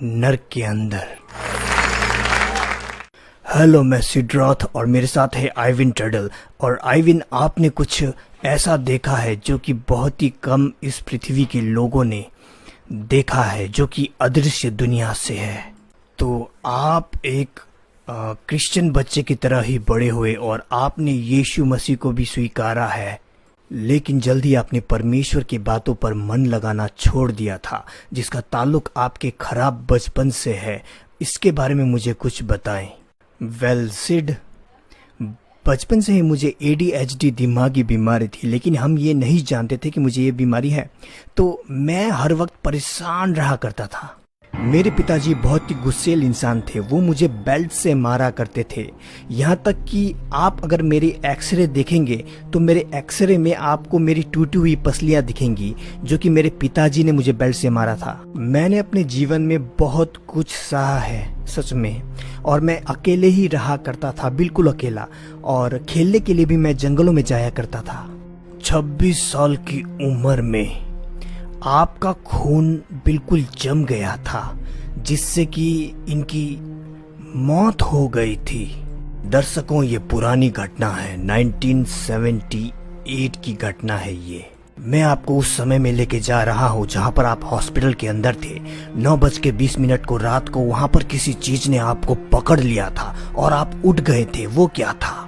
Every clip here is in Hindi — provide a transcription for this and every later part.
नर्क के अंदर। हेलो, मैं सिड्रॉथ और मेरे साथ है आइविन टर्डल। और आइविन, आपने कुछ ऐसा देखा है जो कि बहुत ही कम इस पृथ्वी के लोगों ने देखा है, जो कि अदृश्य दुनिया से है। तो आप एक क्रिश्चियन बच्चे की तरह ही बड़े हुए और आपने यीशु मसीह को भी स्वीकारा है, लेकिन जल्दी आपने परमेश्वर की बातों पर मन लगाना छोड़ दिया था, जिसका ताल्लुक आपके खराब बचपन से है। इसके बारे में मुझे कुछ बताएं। वेल सिड, बचपन से ही मुझे ADHD दिमागी बीमारी थी, लेकिन हम ये नहीं जानते थे कि मुझे ये बीमारी है। तो मैं हर वक्त परेशान रहा करता था। मेरे पिताजी बहुत ही गुस्सैल इंसान थे। वो मुझे बेल्ट से मारा करते थे। यहाँ तक कि आप अगर मेरी एक्सरे देखेंगे तो मेरे एक्सरे में आपको मेरी टूटी हुई पसलियाँ दिखेंगी, जो कि मेरे पिताजी ने मुझे बेल्ट से मारा था। मैंने अपने जीवन में बहुत कुछ सहा है सच में, और मैं अकेले ही रहा करता था, बिल्कुल अकेला। और खेलने के लिए भी मैं जंगलों में जाया करता था। 26 साल की उम्र में आपका खून बिल्कुल जम गया था, जिससे कि इनकी मौत हो गई थी। दर्शकों, ये पुरानी घटना है, 1978 की घटना है ये। मैं आपको उस समय में लेके जा रहा हूँ जहाँ पर आप हॉस्पिटल के अंदर थे। 9:20 को रात को वहाँ पर किसी चीज ने आपको पकड़ लिया था और आप उठ गए थे। वो क्या था?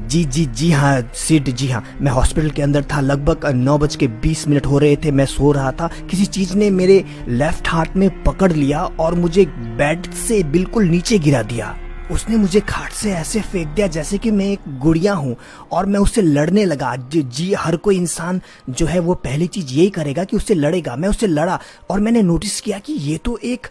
जी हाँ सिड, जी हाँ, मैं हॉस्पिटल के अंदर था। लगभग 9:20 हो रहे थे। मैं सो रहा था। किसी चीज ने मेरे लेफ्ट हाथ में पकड़ लिया और मुझे बेड से बिल्कुल नीचे गिरा दिया। उसने मुझे खाट से ऐसे फेंक दिया जैसे कि मैं एक गुड़िया हूँ, और मैं उससे लड़ने लगा। जी, हर कोई इंसान जो है वो पहली चीज यही करेगा कि उससे लड़ेगा। मैं उससे लड़ा और मैंने नोटिस किया कि ये तो एक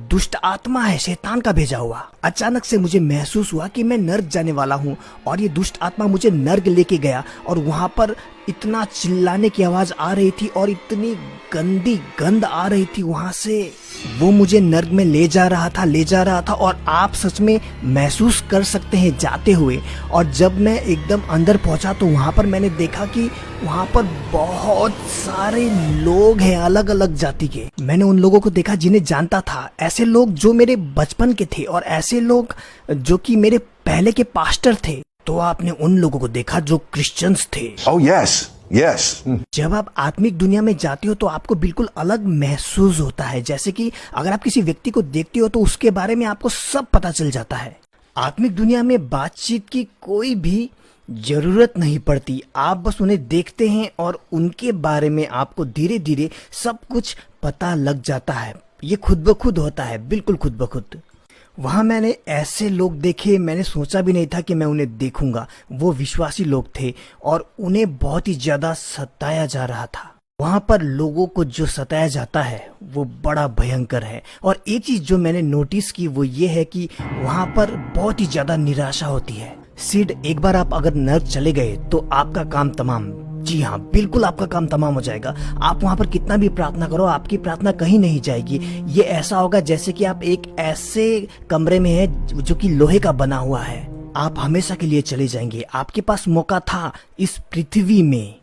दुष्ट आत्मा है, शैतान का भेजा हुआ। अचानक से मुझे महसूस हुआ कि मैं नर्क जाने वाला हूँ, और ये दुष्ट आत्मा मुझे नर्क लेके गया। और वहां पर इतना चिल्लाने की आवाज आ रही थी और इतनी गंदी गंध आ रही थी वहां से। वो मुझे नर्क में ले जा रहा था, और आप सच में महसूस कर सकते हैं जाते हुए। और जब मैं एकदम अंदर पहुंचा तो वहां पर मैंने देखा कि वहां पर बहुत सारे लोग हैं, अलग अलग जाति के। मैंने उन लोगों को देखा जिन्हें जानता था, ऐसे लोग जो मेरे बचपन के थे, और ऐसे लोग जो कि मेरे पहले के पास्टर थे। तो आपने उन लोगों को देखा जो क्रिश्चियंस थे। Oh yes, yes. जब आप आत्मिक दुनिया में जाते हो तो आपको बिल्कुल अलग महसूस होता है। जैसे कि अगर आप किसी व्यक्ति को देखते हो तो उसके बारे में आपको सब पता चल जाता है। आत्मिक दुनिया में बातचीत की कोई भी जरूरत नहीं पड़ती। आप बस उन्हें देखते हैं और उनके बारे में आपको धीरे धीरे सब कुछ पता लग जाता है। ये खुद ब खुद होता है, बिल्कुल खुद ब खुद। वहां मैंने ऐसे लोग देखे, मैंने सोचा भी नहीं था कि मैं उन्हें देखूंगा। वो विश्वासी लोग थे और उन्हें बहुत ही ज्यादा सताया जा रहा था। वहां पर लोगों को जो सताया जाता है वो बड़ा भयंकर है। और एक चीज जो मैंने नोटिस की वो ये है कि वहां पर बहुत ही ज्यादा निराशा होती है। सिड, एक बार आप अगर नर्क चले गए तो आपका काम तमाम। जी हाँ, बिल्कुल आपका काम तमाम हो जाएगा। आप वहां पर कितना भी प्रार्थना करो, आपकी प्रार्थना कहीं नहीं जाएगी। ये ऐसा होगा जैसे कि आप एक ऐसे कमरे में हैं जो कि लोहे का बना हुआ है। आप हमेशा के लिए चले जाएंगे। आपके पास मौका था इस पृथ्वी में,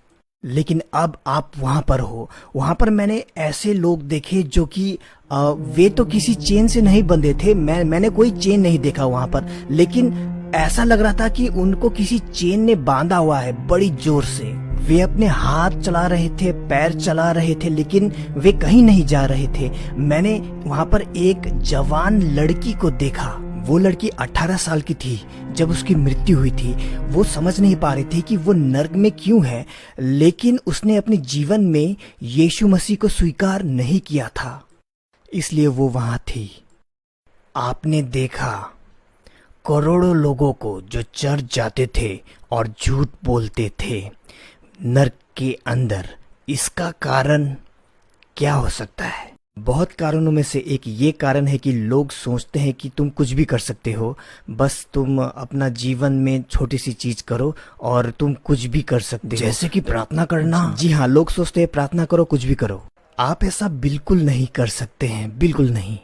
लेकिन अब आप वहां पर हो। वहां पर मैंने ऐसे लोग देखे जो कि वे तो किसी चेन से नहीं बंधे थे। मैंने कोई चेन नहीं देखा वहां पर, लेकिन ऐसा लग रहा था कि उनको किसी चेन ने बांधा हुआ है बड़ी जोर से। वे अपने हाथ चला रहे थे, पैर चला रहे थे, लेकिन वे कहीं नहीं जा रहे थे। मैंने वहां पर एक जवान लड़की को देखा। वो लड़की 18 साल की थी जब उसकी मृत्यु हुई थी। वो समझ नहीं पा रही थी कि वो नर्क में क्यों है, लेकिन उसने अपने जीवन में यीशु मसीह को स्वीकार नहीं किया था, इसलिए वो वहां थी। आपने देखा करोड़ों लोगों को जो चर्च जाते थे और झूठ बोलते थे नर्क के अंदर। इसका कारण क्या हो सकता है? बहुत कारणों में से एक ये कारण है कि लोग सोचते हैं कि तुम कुछ भी कर सकते हो, बस तुम अपना जीवन में छोटी सी चीज करो और तुम कुछ भी कर सकते हो, जैसे कि प्रार्थना करना। जी हाँ, लोग सोचते हैं प्रार्थना करो, कुछ भी करो। आप ऐसा बिल्कुल नहीं कर सकते हैं, बिल्कुल नहीं।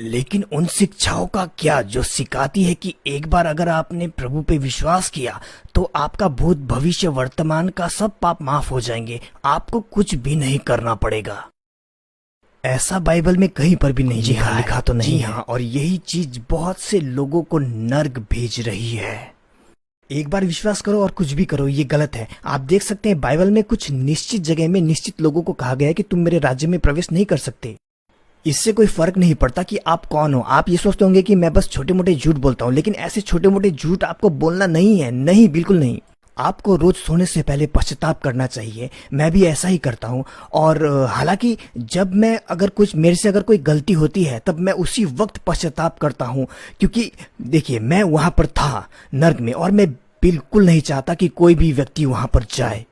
लेकिन उन शिक्षाओं का क्या जो सिखाती है कि एक बार अगर आपने प्रभु पे विश्वास किया तो आपका भूत भविष्य वर्तमान का सब पाप माफ हो जाएंगे, आपको कुछ भी नहीं करना पड़ेगा। ऐसा बाइबल में कहीं पर भी नहीं लिखा तो नहीं है। हाँ, और यही चीज बहुत से लोगों को नर्क भेज रही है। एक बार विश्वास करो और कुछ भी करो, ये गलत है। आप देख सकते हैं बाइबल में कुछ निश्चित जगह में निश्चित लोगों को कहा गया है कि तुम मेरे राज्य में प्रवेश नहीं कर सकते। इससे कोई फर्क नहीं पड़ता कि आप कौन हो। आप ये सोचते होंगे कि मैं बस छोटे मोटे झूठ बोलता हूँ, लेकिन ऐसे छोटे मोटे झूठ आपको बोलना नहीं है। नहीं, बिल्कुल नहीं। आपको रोज सोने से पहले पश्चाताप करना चाहिए। मैं भी ऐसा ही करता हूँ। और हालांकि जब मैं मेरे से अगर कोई गलती होती है तब मैं उसी वक्त पश्चाताप करता हूँ, क्योंकि देखिए मैं वहां पर था नर्क में, और मैं बिल्कुल नहीं चाहता कि कोई भी व्यक्ति वहां पर जाए।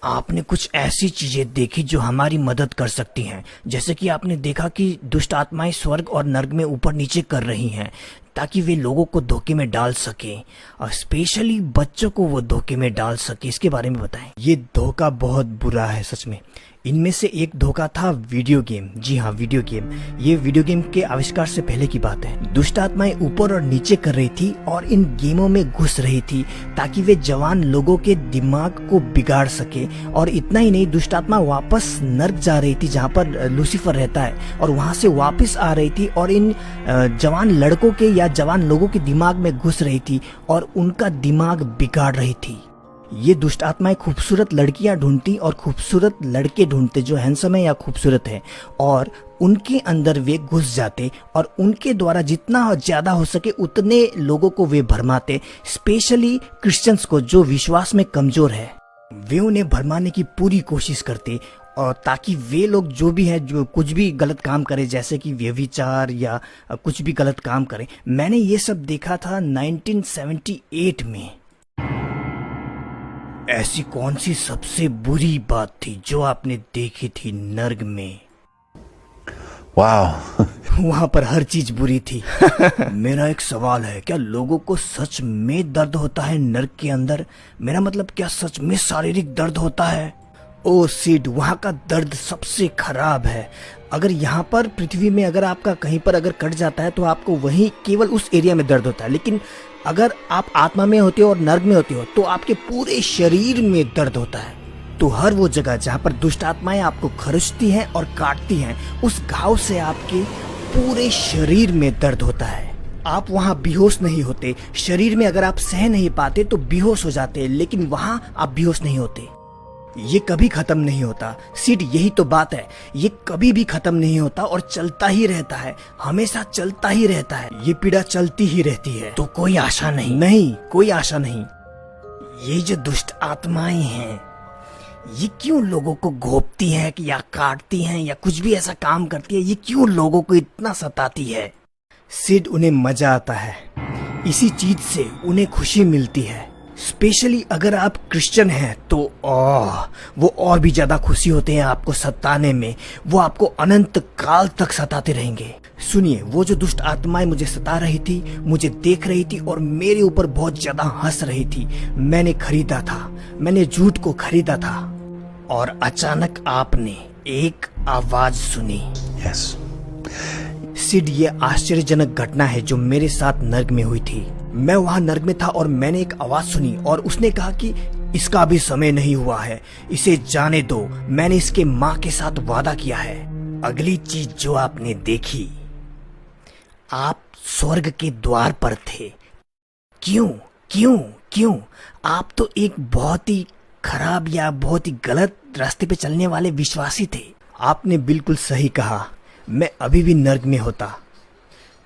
आपने कुछ ऐसी चीजें देखी जो हमारी मदद कर सकती हैं, जैसे कि आपने देखा कि दुष्ट आत्माएं स्वर्ग और नर्क में ऊपर नीचे कर रही हैं ताकि वे लोगों को धोखे में डाल सकें, और स्पेशली बच्चों को वो धोखे में डाल सके। इसके बारे में बताएं। ये धोखा बहुत बुरा है सच में। इनमें से एक धोखा था वीडियो गेम। जी हाँ, वीडियो गेम। ये वीडियो गेम के आविष्कार से पहले की बात है। दुष्ट आत्माएं ऊपर और नीचे कर रही थी और इन गेमों में घुस रही थी ताकि वे जवान लोगों के दिमाग को बिगाड़ सके। और इतना ही नहीं, दुष्ट आत्मा वापस नर्क जा रही थी जहाँ पर लूसीफर रहता है, और वहां से वापस आ रही थी और इन जवान लड़कों के या जवान लोगों के दिमाग में घुस रही थी और उनका दिमाग बिगाड़ रही थी। ये दुष्ट आत्माएं खूबसूरत लड़कियां ढूंढती और खूबसूरत लड़के ढूंढते जो हैंडसम है या खूबसूरत है, और उनके अंदर वे घुस जाते और उनके द्वारा जितना ज्यादा हो सके उतने लोगों को वे भरमाते, स्पेशली क्रिश्चियंस को जो विश्वास में कमजोर है। वे उन्हें भरमाने की पूरी कोशिश करते, और ताकि वे लोग जो भी है जो कुछ भी गलत काम करे, जैसे कि व्यभिचार या कुछ भी गलत काम करें। मैंने ये सब देखा था 1978 में। ऐसी कौन सी सबसे बुरी बात थी जो आपने देखी थी नर्क में? वाह वहां पर हर चीज बुरी थी। मेरा एक सवाल है, क्या लोगों को सच में दर्द होता है नर्क के अंदर? मेरा मतलब, क्या सच में शारीरिक दर्द होता है? ओ सिड, वहां का दर्द सबसे खराब है। अगर यहाँ पर पृथ्वी में अगर आपका कहीं पर अगर कट जाता है तो आपको वहीं केवल उस एरिया में दर्द होता है, लेकिन अगर आप आत्मा में होते हो और नर्क में होते हो तो आपके पूरे शरीर में दर्द होता है। तो हर वो जगह जहाँ पर दुष्ट आत्माएं आपको खरोचती हैं और काटती हैं, उस घाव से आपके पूरे शरीर में दर्द होता है। आप वहाँ बेहोश नहीं होते। शरीर में अगर आप सह नहीं पाते तो बेहोश हो जाते, लेकिन वहाँ आप बेहोश नहीं होते। ये कभी खत्म नहीं होता। सिड, यही तो बात है। ये कभी भी खत्म नहीं होता और चलता ही रहता है, हमेशा चलता ही रहता है। ये पीड़ा चलती ही रहती है। तो कोई आशा नहीं, नहीं कोई आशा नहीं। ये जो दुष्ट आत्माएं हैं, ये क्यों लोगों को घोंपती हैं या काटती हैं या कुछ भी ऐसा काम करती है? ये क्यों लोगों को इतना सताती है? सिड, उन्हें मजा आता है। इसी चीज से उन्हें खुशी मिलती है। स्पेशली अगर आप क्रिश्चियन हैं तो वो और भी ज्यादा खुशी होते हैं आपको सताने में। वो आपको अनंत काल तक सताते रहेंगे। सुनिए, वो जो दुष्ट आत्माएं मुझे सता रही थी, मुझे देख रही थी और मेरे ऊपर बहुत ज्यादा हंस रही थी। मैंने खरीदा था, मैंने झूठ को खरीदा था, और अचानक आपने एक आवाज सुनी। यस सिड, ये आश्चर्यजनक घटना है जो मेरे साथ नर्क में हुई थी। मैं वहां नर्क में था और मैंने एक आवाज सुनी और उसने कहा कि इसका भी समय नहीं हुआ है, इसे जाने दो। मैंने इसके माँ के साथ वादा किया है। अगली चीज जो आपने देखी, आप स्वर्ग के द्वार पर थे। क्यों क्यों क्यों? आप तो एक बहुत ही खराब या बहुत ही गलत रास्ते पे चलने वाले विश्वासी थे। आपने बिल्कुल सही कहा। मैं अभी भी नर्क में होता,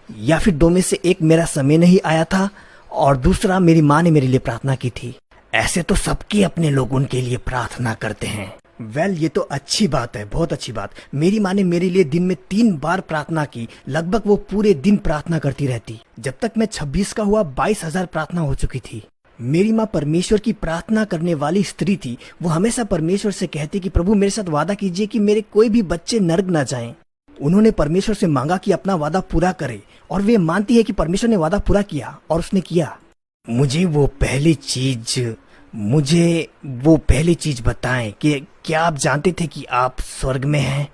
या फिर दो में से एक, मेरा समय नहीं आया था और दूसरा मेरी माँ ने मेरे लिए प्रार्थना की थी। ऐसे तो सबके अपने लोग उनके लिए प्रार्थना करते हैं। ये तो अच्छी बात है, बहुत अच्छी बात। मेरी माँ ने मेरे लिए दिन में 3 बार प्रार्थना की। लगभग वो पूरे दिन प्रार्थना करती रहती। जब तक मैं 26 का हुआ 22,000 प्रार्थना हो चुकी थी। मेरी माँ परमेश्वर की प्रार्थना करने वाली स्त्री थी। वो हमेशा परमेश्वर से कहती कि प्रभु मेरे साथ वादा कीजिए कि मेरे कोई भी बच्चे नर्क ना जाएं। उन्होंने परमेश्वर से मांगा कि अपना वादा पूरा करे, और वे मानती है कि परमेश्वर ने वादा पूरा किया, और उसने किया। मुझे वो पहली चीज बताएं कि क्या आप जानते थे कि आप स्वर्ग में हैं?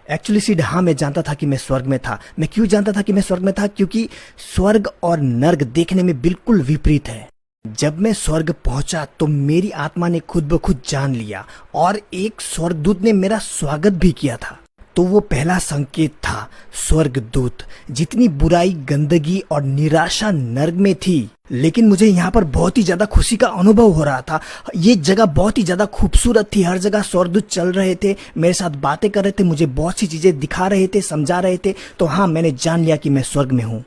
एक्चुअली सिड, हाँ मैं जानता था कि मैं स्वर्ग में था। मैं क्यों जानता था कि मैं स्वर्ग में था? क्योंकि स्वर्ग और नर्क देखने में बिल्कुल विपरीत है। जब मैं स्वर्ग पहुंचा तो मेरी आत्मा ने खुद ब खुद जान लिया और एक स्वर्गदूत ने मेरा स्वागत भी किया था। तो वो पहला संकेत था स्वर्गदूत। जितनी बुराई, गंदगी और निराशा नर्क में थी, लेकिन मुझे यहाँ पर बहुत ही ज्यादा खुशी का अनुभव हो रहा था। ये जगह बहुत ही ज्यादा खूबसूरत थी। हर जगह स्वर्गदूत चल रहे थे, मेरे साथ बातें कर रहे थे, मुझे बहुत सी चीजें दिखा रहे थे, समझा रहे थे। तो हाँ, मैंने जान लिया कि मैं स्वर्ग में हूँ।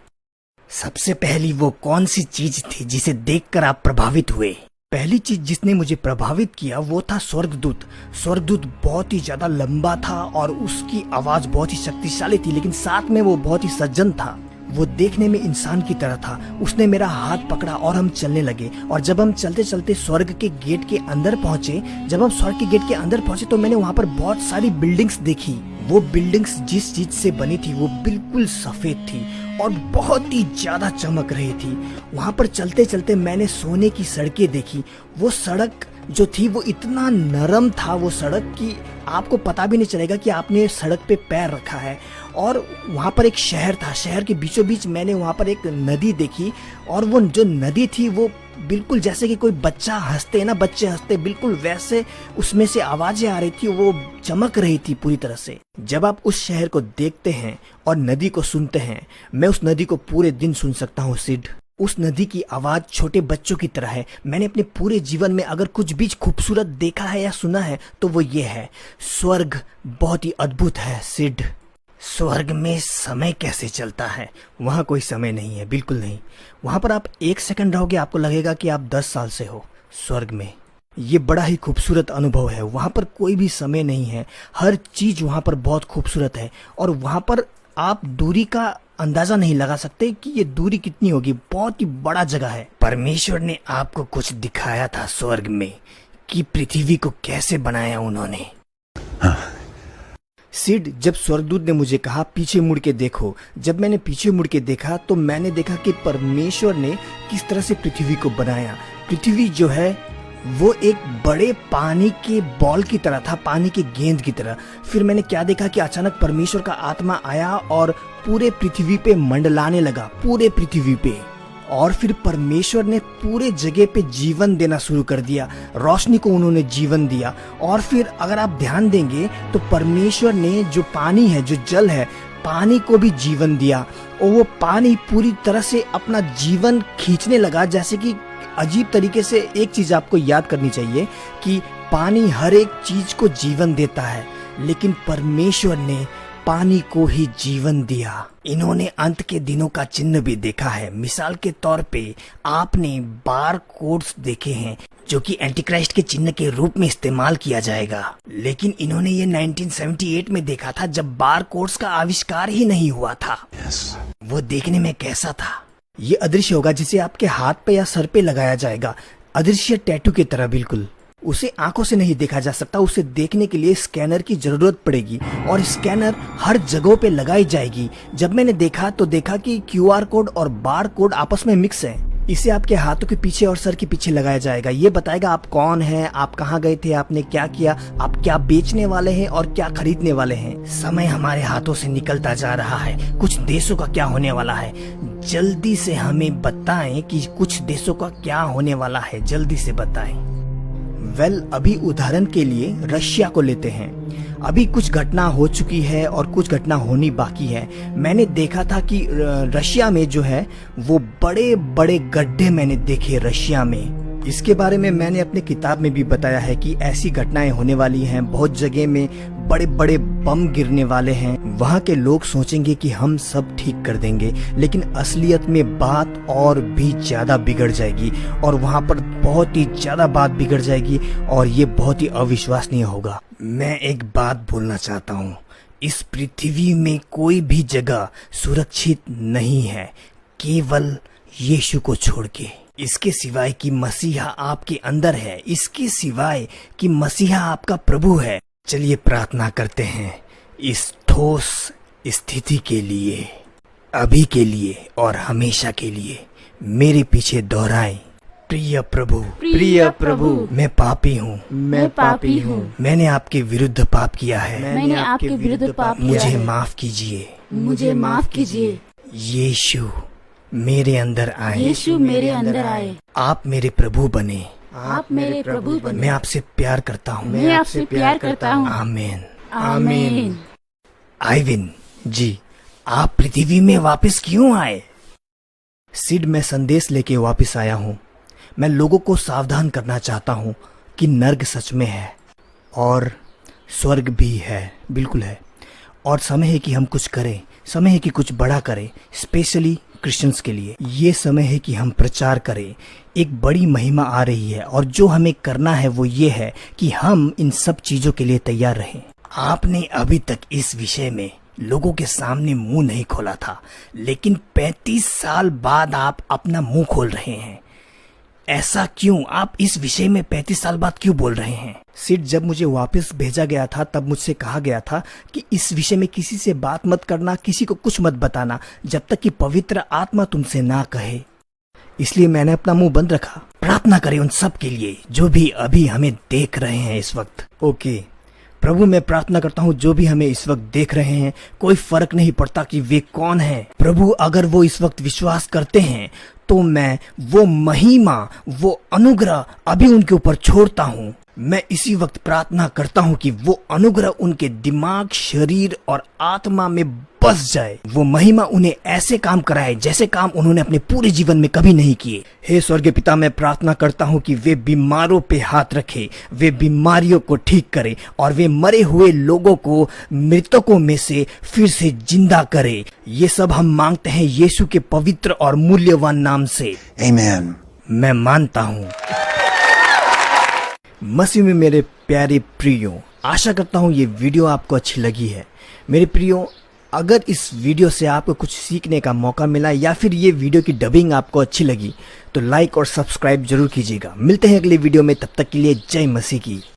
सबसे पहली वो कौन सी चीज थी जिसे देखकर आप प्रभावित हुए? पहली चीज जिसने मुझे प्रभावित किया वो था स्वर्गदूत। स्वर्गदूत बहुत ही ज्यादा लंबा था और उसकी आवाज बहुत ही शक्तिशाली थी, लेकिन साथ में वो बहुत ही सज्जन था। वो देखने में इंसान की तरह था। उसने मेरा हाथ पकड़ा और हम चलने लगे। और जब हम चलते चलते स्वर्ग के गेट के अंदर पहुंचे, तो मैंने वहाँ पर बहुत सारी बिल्डिंग्स देखी। वो बिल्डिंग्स जिस चीज से बनी थी वो बिल्कुल सफेद थी और बहुत ही ज्यादा चमक रही थी। वहाँ पर चलते चलते मैंने सोने की सड़कें देखी। वो सड़क जो थी वो इतना नरम था, वो सड़क की आपको पता भी नहीं चलेगा कि आपने सड़क पे पैर रखा है। और वहाँ पर एक शहर था, शहर के बीचों बीच मैंने वहाँ पर एक नदी देखी। और वो जो नदी थी वो बिल्कुल जैसे कि कोई बच्चा हंसते हैं ना, बच्चे हंसते, बिल्कुल वैसे उसमें से आवाजें आ रही थी। वो चमक रही थी पूरी तरह से। जब आप उस शहर को देखते हैं और नदी को सुनते हैं, मैं उस नदी को पूरे दिन सुन सकता हूँ सिड। उस नदी की आवाज छोटे बच्चों की तरह है। मैंने अपने पूरे जीवन में अगर कुछ भी खूबसूरत देखा है या सुना है तो वो ये है। स्वर्ग बहुत ही अद्भुत है सिड। स्वर्ग में समय कैसे चलता है? वहाँ कोई समय नहीं है, बिल्कुल नहीं। वहाँ पर आप 1 सेकंड रहोगे, आपको लगेगा कि आप 10 साल से हो स्वर्ग में। ये बड़ा ही खूबसूरत अनुभव है। वहाँ पर कोई भी समय नहीं है, हर चीज वहाँ पर बहुत खूबसूरत है। और वहाँ पर आप दूरी का अंदाजा नहीं लगा सकते कि ये दूरी कितनी होगी। बहुत ही बड़ा जगह है। परमेश्वर ने आपको कुछ दिखाया था स्वर्ग में कि पृथ्वी को कैसे बनाया उन्होंने। सिड, जब स्वर्गदूत ने मुझे कहा पीछे मुड़ के देखो, जब मैंने पीछे मुड़ के देखा तो मैंने देखा कि परमेश्वर ने किस तरह से पृथ्वी को बनाया। पृथ्वी जो है वो एक बड़े पानी के बॉल की तरह था, पानी के गेंद की तरह। फिर मैंने क्या देखा कि अचानक परमेश्वर का आत्मा आया और पूरे पृथ्वी पे मंडलाने लगा, पूरे पृथ्वी पे। और फिर परमेश्वर ने पूरे जगह पे जीवन देना शुरू कर दिया। रोशनी को उन्होंने जीवन दिया। और फिर अगर आप ध्यान देंगे तो परमेश्वर ने जो पानी है, जो जल है, पानी को भी जीवन दिया। और वो पानी पूरी तरह से अपना जीवन खींचने लगा। जैसे कि अजीब तरीके से एक चीज आपको याद करनी चाहिए कि पानी हर एक चीज को जीवन देता है, लेकिन परमेश्वर ने पानी को ही जीवन दिया। इन्होंने अंत के दिनों का चिन्ह भी देखा है। मिसाल के तौर पे आपने बार कोड्स देखे हैं जो कि एंटीक्राइस्ट के चिन्ह के रूप में इस्तेमाल किया जाएगा। लेकिन इन्होंने ये 1978 में देखा था जब बार कोड्स का आविष्कार ही नहीं हुआ था। वो देखने में कैसा था? ये अदृश्य होगा जिसे आपके हाथ पे या सर पे लगाया जाएगा, अदृश्य टैटू की तरह बिल्कुल। उसे आंखों से नहीं देखा जा सकता, उसे देखने के लिए स्कैनर की जरूरत पड़ेगी और स्कैनर हर जगह पे लगाई जाएगी। जब मैंने देखा तो देखा कि QR कोड और बार कोड आपस में मिक्स है। इसे आपके हाथों के पीछे और सर के पीछे लगाया जाएगा। ये बताएगा आप कौन हैं, आप कहाँ गए थे, आपने क्या किया, आप क्या बेचने वाले हैं और क्या खरीदने वाले हैं। समय हमारे हाथों से निकलता जा रहा है। कुछ देशों का क्या होने वाला है, जल्दी से हमें बताएं कि कुछ देशों का क्या होने वाला है, जल्दी से बताएं। अभी उदाहरण के लिए रशिया को लेते हैं। अभी कुछ घटना हो चुकी है और कुछ घटना होनी बाकी है। मैंने देखा था कि रशिया में जो है वो बड़े बड़े गड्ढे मैंने देखे रशिया में। इसके बारे में मैंने अपनी किताब में भी बताया है कि ऐसी घटनाएं होने वाली हैं। बहुत जगह में बड़े बड़े बम गिरने वाले हैं। वहाँ के लोग सोचेंगे कि हम सब ठीक कर देंगे, लेकिन असलियत में बात और भी ज्यादा बिगड़ जाएगी और वहाँ पर बहुत ही ज्यादा बात बिगड़ जाएगी और ये बहुत ही अविश्वसनीय होगा। मैं एक बात बोलना चाहता हूँ, इस पृथ्वी में कोई भी जगह सुरक्षित नहीं है, केवल यीशु को छोड़ के। इसके सिवाय कि मसीहा आपके अंदर है, इसके सिवाय कि मसीहा आपका प्रभु है। चलिए प्रार्थना करते हैं इस ठोस स्थिति के लिए, अभी के लिए और हमेशा के लिए। मेरे पीछे दोहराएं, प्रिय प्रभु, मैं पापी हूँ, मैंने आपके विरुद्ध पाप किया है, मुझे माफ कीजिए, यीशु मेरे अंदर आए, आप मेरे प्रभु बने, मैं आपसे प्यार करता हूँ, आमीन। आइविन जी, आप पृथ्वी में वापस क्यों आए? सिड, मैं संदेश लेके वापस आया हूँ। मैं लोगों को सावधान करना चाहता हूँ कि नर्क सच में है और स्वर्ग भी है, बिल्कुल है। और समय है कि हम कुछ करें, समय है कि कुछ बड़ा करें, स्पेशली क्रिश्चियंस के लिए। ये समय है कि हम प्रचार करें। एक बड़ी महिमा आ रही है और जो हमें करना है वो ये है कि हम इन सब चीज़ों के लिए तैयार रहें। आपने अभी तक इस विषय में लोगों के सामने मुंह नहीं खोला था, लेकिन 35 साल बाद आप अपना मुंह खोल रहे हैं। ऐसा क्यों? आप इस विषय में 35 साल बाद क्यों बोल रहे हैं? सिड, जब मुझे वापस भेजा गया था तब मुझसे कहा गया था कि इस विषय में किसी से बात मत करना, किसी को कुछ मत बताना जब तक कि पवित्र आत्मा तुमसे ना कहे। इसलिए मैंने अपना मुंह बंद रखा। प्रार्थना करें उन सब के लिए जो भी अभी हमें देख रहे हैं इस वक्त। ओके प्रभु, मैं प्रार्थना करता हूँ जो भी हमें इस वक्त देख रहे हैं, कोई फर्क नहीं पड़ता कि वे कौन हैं। प्रभु, अगर वो इस वक्त विश्वास करते हैं तो मैं वो महिमा, वो अनुग्रह अभी उनके ऊपर छोड़ता हूँ। मैं इसी वक्त प्रार्थना करता हूँ कि वो अनुग्रह उनके दिमाग, शरीर और आत्मा में बस जाए। वो महिमा उन्हें ऐसे काम कराए जैसे काम उन्होंने अपने पूरे जीवन में कभी नहीं किए। हे स्वर्गीय पिता, मैं प्रार्थना करता हूँ कि वे बीमारों पे हाथ रखे, वे बीमारियों को ठीक करे और वे मरे हुए लोगों को मृतकों में से फिर से जिंदा करे। ये सब हम मांगते हैं यीशु के पवित्र और मूल्यवान नाम से, आमीन। मैं मानता हूँ। मसीह में मेरे प्यारे प्रियो, आशा करता हूँ ये वीडियो आपको अच्छी लगी है। मेरे प्रियो, अगर इस वीडियो से आपको कुछ सीखने का मौका मिला या फिर ये वीडियो की डबिंग आपको अच्छी लगी तो लाइक और सब्सक्राइब जरूर कीजिएगा। मिलते हैं अगले वीडियो में, तब तक के लिए जय मसीह की।